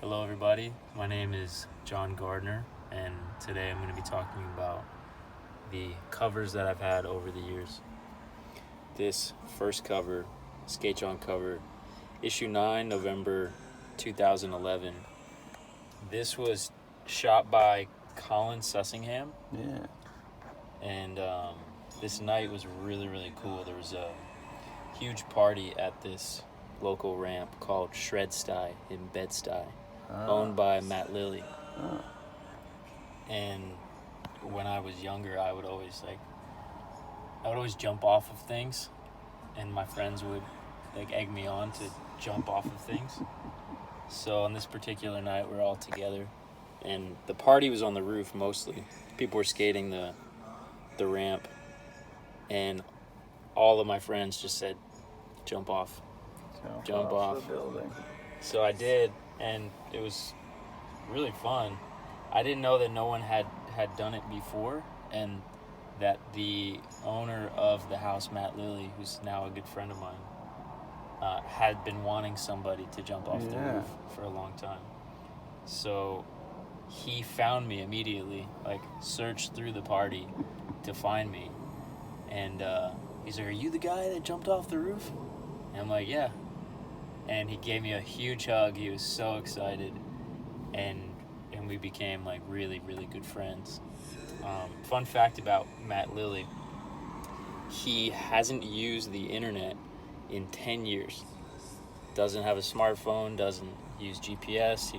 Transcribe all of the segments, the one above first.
Hello everybody, my name is John Gardner, and today I'm going to be talking about the covers that I've had over the years. This first cover, Skate Jawn cover, issue 9, November 2011. This was shot by Colin Sussingham. Yeah. And this night was really, really cool. There was a huge party at this local ramp called Shred-Sty in Bed-Stuy, owned by Matt Lilly. And when I was younger, I would always jump off of things, and my friends would egg me on to jump off of things. So on this particular night, we're all together, and the party was on the roof mostly. People were skating the ramp, and all of my friends just said, jump off. Jump off. The building. So I did, and it was really fun. I didn't know that no one had done it before, and that the owner of the house, Matt Lilly, who's now a good friend of mine, had been wanting somebody to jump off the roof for a long time. So he found me immediately, searched through the party to find me, and he's like, "Are you the guy that jumped off the roof?" And I'm like, "Yeah." And he gave me a huge hug. He was so excited, and we became really, really good friends. Fun fact about Matt Lilly: he hasn't used the internet in 10 years. Doesn't have a smartphone. Doesn't use GPS.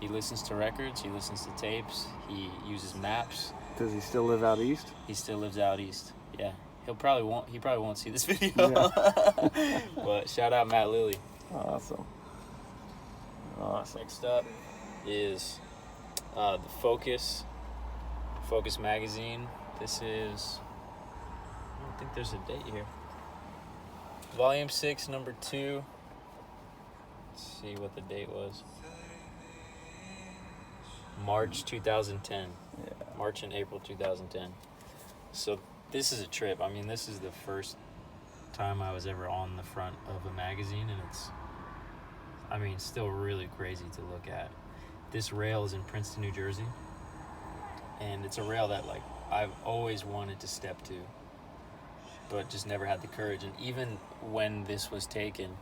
He listens to records. He listens to tapes. He uses maps. Does he still live out east? He still lives out east. Yeah. He probably won't see this video. Yeah. But shout out Matt Lilly. Awesome. Next up is the Focus magazine. This is, I don't think there's a date here. Volume 6, number 2. Let's see what the date was. March 2010. Yeah. March and April 2010. So this is a trip. I mean, this is the first time I was ever on the front of a magazine, and it's still really crazy to look at. This rail is in Princeton, New Jersey, and it's a rail that I've always wanted to step to, but just never had the courage. And even when this was taken,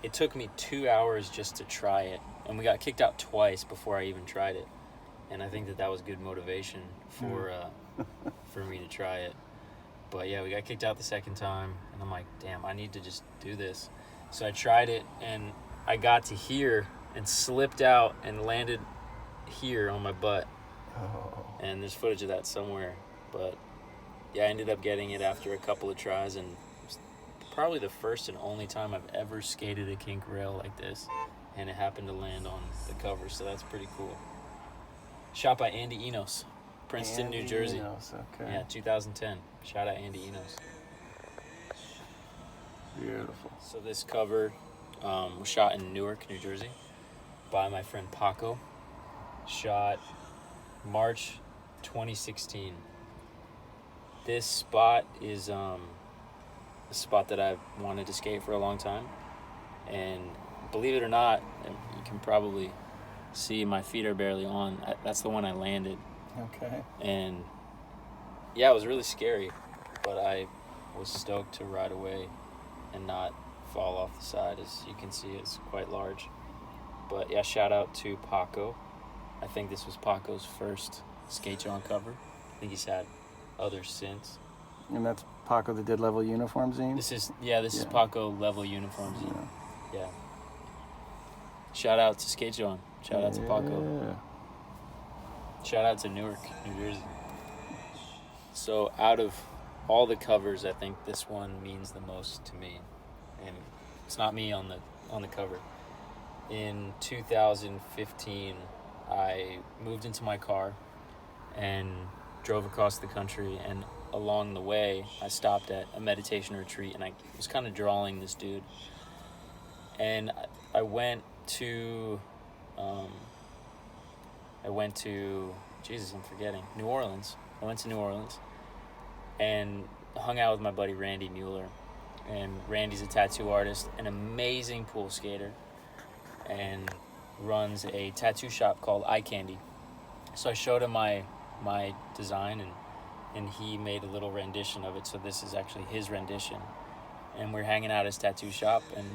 it took me 2 hours just to try it, and we got kicked out twice before I even tried it. And I think that was good motivation for me to try it. But yeah, we got kicked out the second time, and I'm like, damn, I need to just do this. So I tried it, and I got to here and slipped out and landed here on my butt. Oh. And there's footage of that somewhere. But yeah, I ended up getting it after a couple of tries, and it's probably the first and only time I've ever skated a kink rail like this, and it happened to land on the cover, so that's pretty cool. Shot by Andy Enos, Princeton, New Jersey. Enos, okay. Yeah, 2010. Shout out Andy Enos. Beautiful. So this cover was shot in Newark, New Jersey by my friend Paco. Shot March 2016. This spot is a spot that I've wanted to skate for a long time. And believe it or not, you can probably see my feet are barely on. That's the one I landed. Okay. And yeah, it was really scary, but I was stoked to ride away and not fall off the side. As you can see, it's quite large. But yeah, shout out to Paco. I think this was Paco's first Skate Jawn cover. I think he's had others since. And that's Paco that did Levil Uniform zine? This is Paco Levil Uniform zine. Yeah. Shout out to Skate Jawn. Shout out to Paco. Shout out to Newark, New Jersey. So out of all the covers, I think this one means the most to me. And it's not me on the cover. In 2015, I moved into my car and drove across the country, and along the way, I stopped at a meditation retreat, and I was kind of drawing this dude. And I went to New Orleans. I went to New Orleans and hung out with my buddy Randy Mueller. And Randy's a tattoo artist, an amazing pool skater. And runs a tattoo shop called Eye Candy. So I showed him my design, and he made a little rendition of it. So this is actually his rendition. And we're hanging out at his tattoo shop and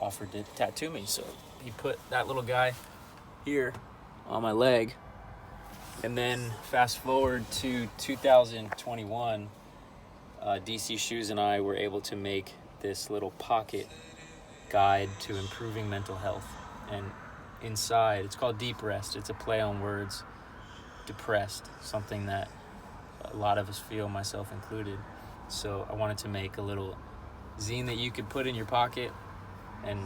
offered to tattoo me. So he put that little guy here on my leg. And then fast forward to 2021, DC Shoes and I were able to make this little pocket guide to improving mental health. And inside, it's called Deep Rest. It's a play on words, depressed, something that a lot of us feel, myself included. So I wanted to make a little zine that you could put in your pocket and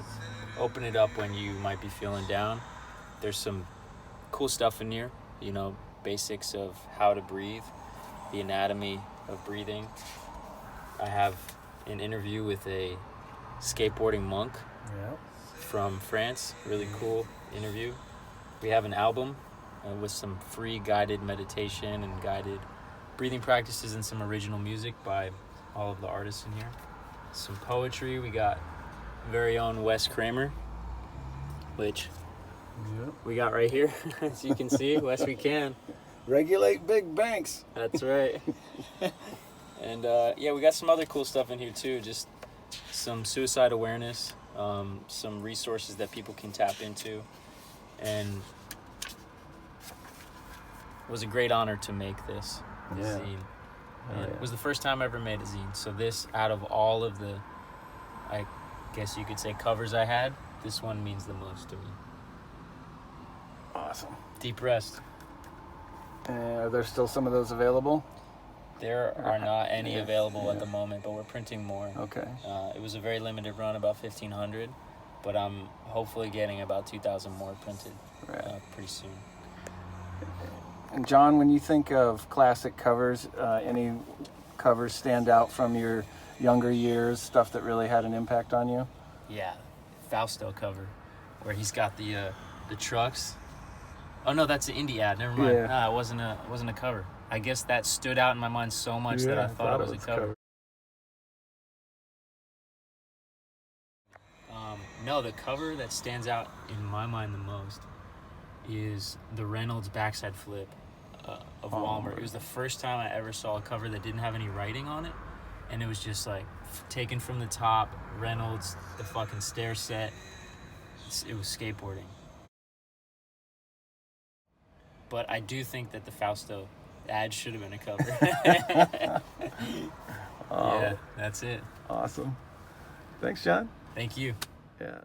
open it up when you might be feeling down. There's some cool stuff in here, you know, basics of how to breathe, the anatomy of breathing. I have an interview with a skateboarding monk from France, really cool interview. We have an album with some free guided meditation and guided breathing practices and some original music by all of the artists in here. Some poetry. We got very own Wes Kramer, which we got right here. As you can see, Wes, we can. Regulate big banks. That's right. And yeah, we got some other cool stuff in here too. Just some suicide awareness, some resources that people can tap into. And it was a great honor to make this zine. And it was the first time I ever made a zine. So this, out of all of the, I guess you could say, covers I had, this one means the most to me. Awesome. Deep Rest. Are there still some of those available? There are not any available at the moment, but we're printing more. Okay. It was a very limited run, about 1,500, but I'm hopefully getting about 2,000 more printed pretty soon. And John, when you think of classic covers, any covers stand out from your younger years, stuff that really had an impact on you? Yeah, Fausto cover, where he's got the trucks. Oh no, that's an indie ad. Never mind. Yeah. Nah, it wasn't a cover. I guess that stood out in my mind so much that I thought it was a cover. No, the cover that stands out in my mind the most is the Reynolds backside flip of Walmart. It was the first time I ever saw a cover that didn't have any writing on it, and it was just like taken from the top, Reynolds, the fucking stair set. It was skateboarding. But I do think that the Fausto ad should have been a cover. Yeah, that's it. Awesome. Thanks, John. Thank you. Yeah.